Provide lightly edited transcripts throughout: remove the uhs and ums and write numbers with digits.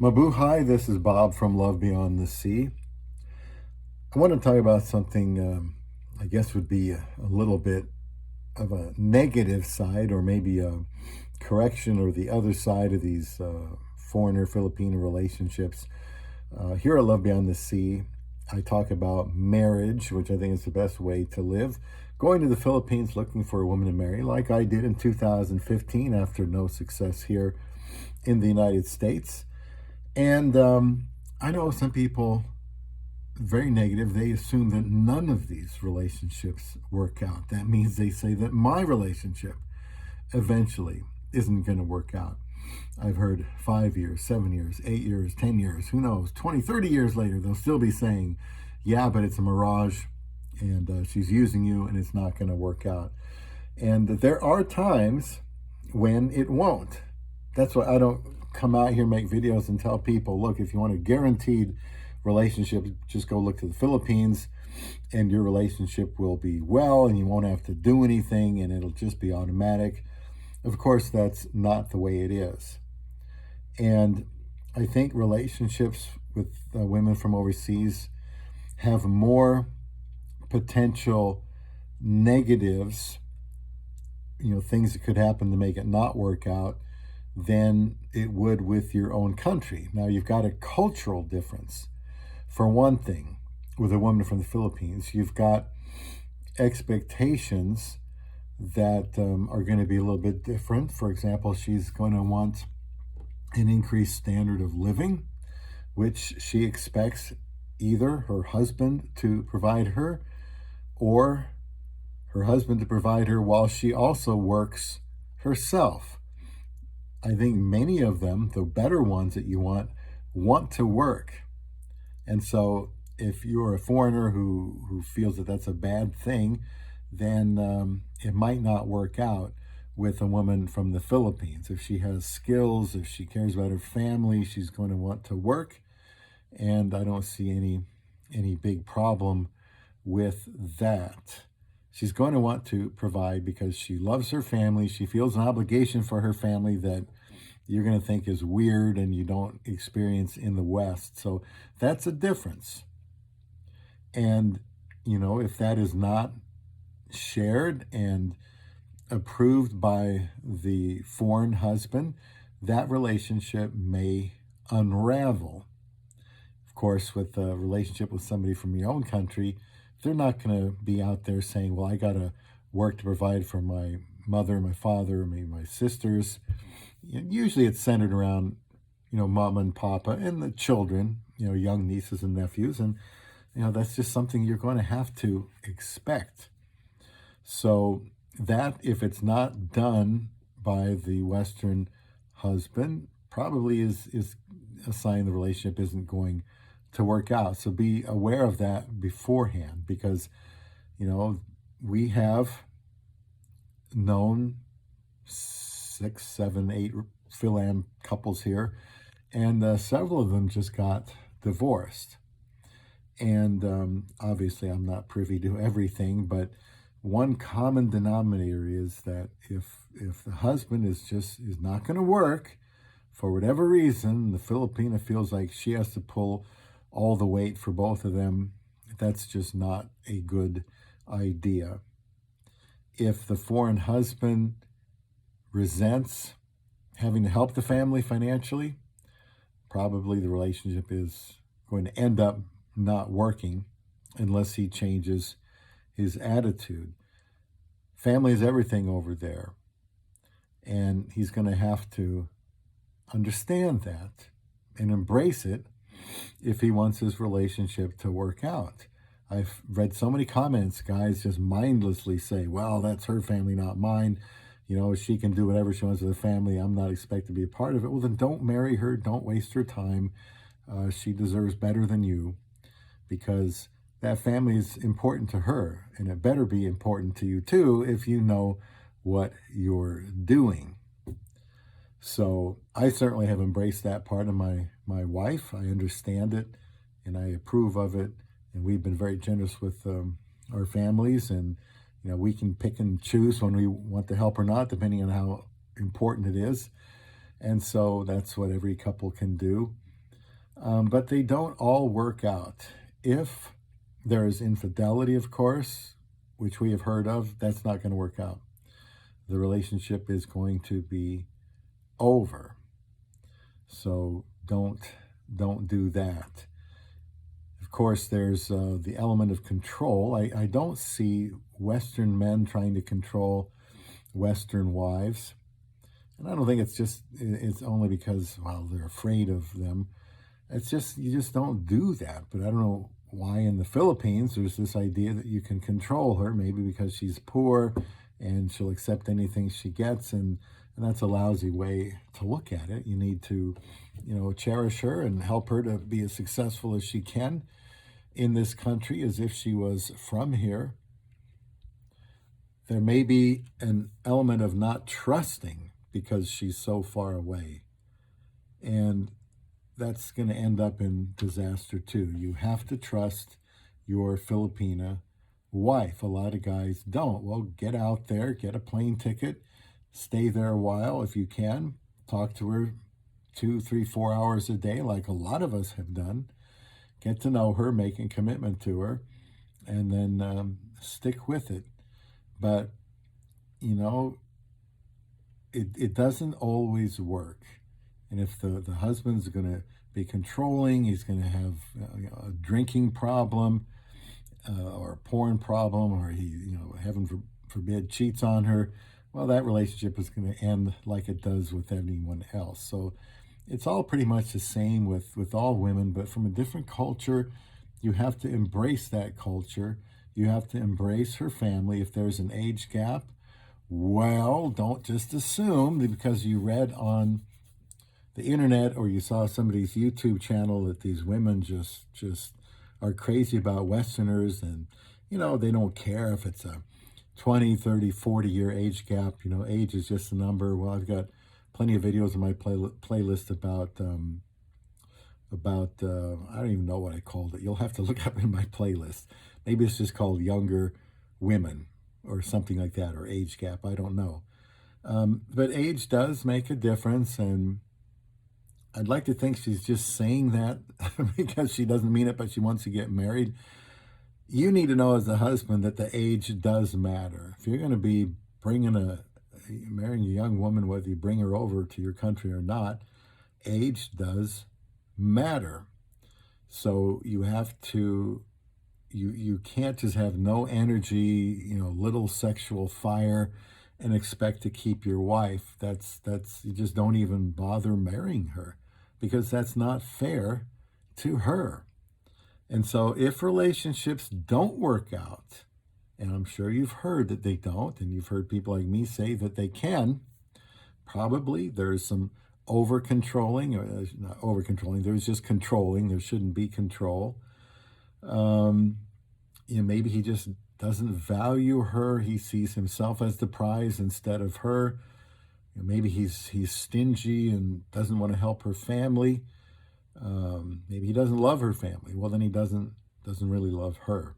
Mabuhay, this is Bob from Love Beyond the Sea. I want to talk about something I guess would be a little bit of a negative side, or maybe a correction, or the other side of these foreigner Filipino relationships. Here at Love Beyond the Sea, I talk about marriage, which I think is the best way to live. Going to the Philippines looking for a woman to marry, like I did in 2015 after no success here in the United States. And I know some people, very negative, they assume that none of these relationships work out. That means they say that my relationship eventually isn't going to work out. I've heard 5 years, 7 years, 8 years, 10 years, who knows, 20, 30 years later, they'll still be saying, yeah, but it's a mirage and she's using you and it's not going to work out. And there are times when it won't. That's why I don't come out here, make videos and tell people, look, if you want a guaranteed relationship, just go look to the Philippines and your relationship will be well and you won't have to do anything and it'll just be automatic. Of course, that's not the way it is. And I think relationships with women from overseas have more potential negatives, things that could happen to make it not work out, than it would with your own country. Now, you've got a cultural difference. For one thing, with a woman from the Philippines, you've got expectations that are going to be a little bit different. For example, she's going to want an increased standard of living, which she expects either her husband to provide her or her husband to provide her while she also works herself. I think many of them, the better ones that you want to work. And so if you're a foreigner who feels that that's a bad thing, then it might not work out with a woman from the Philippines. If she has skills, if she cares about her family, she's going to want to work. And I don't see any big problem with that. She's going to want to provide because she loves her family. She feels an obligation for her family that you're going to think is weird and you don't experience in the West. So that's a difference. And, if that is not shared and approved by the foreign husband, that relationship may unravel. Of course, with a relationship with somebody from your own country, they're not going to be out there saying, well, I got to work to provide for my mother, my father, maybe my sisters. Usually it's centered around, mama and papa and the children, young nieces and nephews. And, that's just something you're going to have to expect. So that, if it's not done by the Western husband, probably is a sign the relationship isn't going to work out. So be aware of that beforehand, because, we have known 6, 7, 8 fil-am couples here, and several of them just got divorced. And obviously I'm not privy to everything, but one common denominator is that if the husband is not going to work for whatever reason, the Filipina feels like she has to pull all the weight for both of them. That's just not a good idea. If the foreign husband resents having to help the family financially, probably the relationship is going to end up not working unless he changes his attitude. Family is everything over there, and he's going to have to understand that and embrace it if he wants his relationship to work out. I've read so many comments, guys just mindlessly say, well, that's her family, not mine. She can do whatever she wants with her family. I'm not expected to be a part of it. Well, then don't marry her. Don't waste her time. She deserves better than you, because that family is important to her, and it better be important to you too if you know what you're doing. So I certainly have embraced that part of my wife. I understand it and I approve of it. And we've been very generous with our families. And, we can pick and choose when we want to help or not, depending on how important it is. And so that's what every couple can do. but they don't all work out. If there is infidelity, of course, which we have heard of, that's not going to work out. The relationship is going to be over. So don't do that. Of course, there's the element of control. I don't see Western men trying to control Western wives. And I don't think it's only because, well, they're afraid of them. It's just, you just don't do that. But I don't know why in the Philippines there's this idea that you can control her, maybe because she's poor and she'll accept anything she gets. And that's a lousy way to look at it. You need to, cherish her and help her to be as successful as she can in this country as if she was from here. There may be an element of not trusting because she's so far away. And that's going to end up in disaster too. You have to trust your Filipina wife. A lot of guys don't. Well, get out there, get a plane ticket, stay there a while if you can. Talk to her 2, 3, 4 hours a day, like a lot of us have done. Get to know her, make a commitment to her, and then stick with it. But, it doesn't always work. And if the husband's going to be controlling, he's going to have a drinking problem or a porn problem, or he, heaven forbid, cheats on her, well, that relationship is going to end like it does with anyone else. So it's all pretty much the same with all women, but from a different culture. You have to embrace that culture. You have to embrace her family. If there's an age gap, well, don't just assume that because you read on the internet or you saw somebody's YouTube channel that these women just are crazy about Westerners, and they don't care if it's a 20, 30, 40-year age gap. Age is just a number. Well, I've got plenty of videos in my playlist about I don't even know what I called it. You'll have to look up in my playlist. Maybe it's just called Younger Women or something like that, or Age Gap. I don't know. But age does make a difference, and I'd like to think she's just saying that because she doesn't mean it, but she wants to get married. You need to know as a husband that the age does matter. If you're going to be marrying a young woman, whether you bring her over to your country or not, age does matter. So you have to, you can't just have no energy, little sexual fire and expect to keep your wife. You just don't even bother marrying her, because that's not fair to her. And so if relationships don't work out, and I'm sure you've heard that they don't, and you've heard people like me say that they can, probably there's some over-controlling, or not over-controlling, there's just controlling. There shouldn't be control. Maybe he just doesn't value her. He sees himself as the prize instead of her. Maybe he's stingy and doesn't want to help her family. Maybe he doesn't love her family. Well, then he doesn't really love her.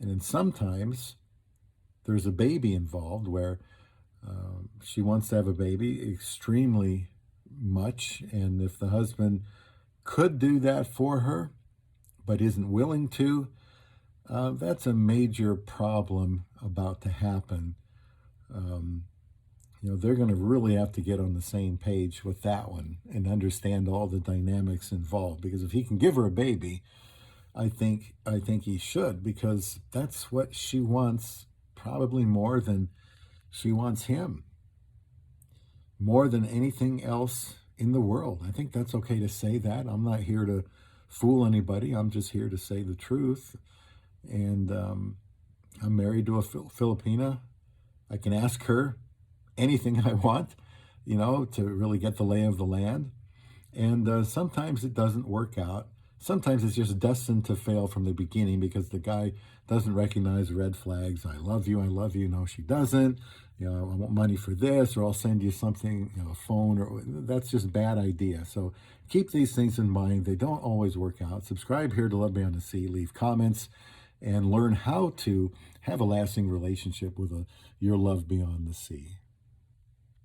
And then sometimes there's a baby involved where she wants to have a baby extremely much. And if the husband could do that for her, but isn't willing to, that's a major problem about to happen. They're going to really have to get on the same page with that one and understand all the dynamics involved. Because if he can give her a baby, I think he should, because that's what she wants, probably more than she wants him, more than anything else in the world. I think that's okay to say that. I'm not here to fool anybody. I'm just here to say the truth. And I'm married to a Filipina. I can ask her anything I want, to really get the lay of the land. And sometimes it doesn't work out. Sometimes it's just destined to fail from the beginning because the guy doesn't recognize red flags. I love you. No, she doesn't. I want money for this, or I'll send you something, a phone, or that's just a bad idea. So keep these things in mind. They don't always work out. Subscribe here to Love Beyond the Sea. Leave comments and learn how to have a lasting relationship with your love beyond the sea.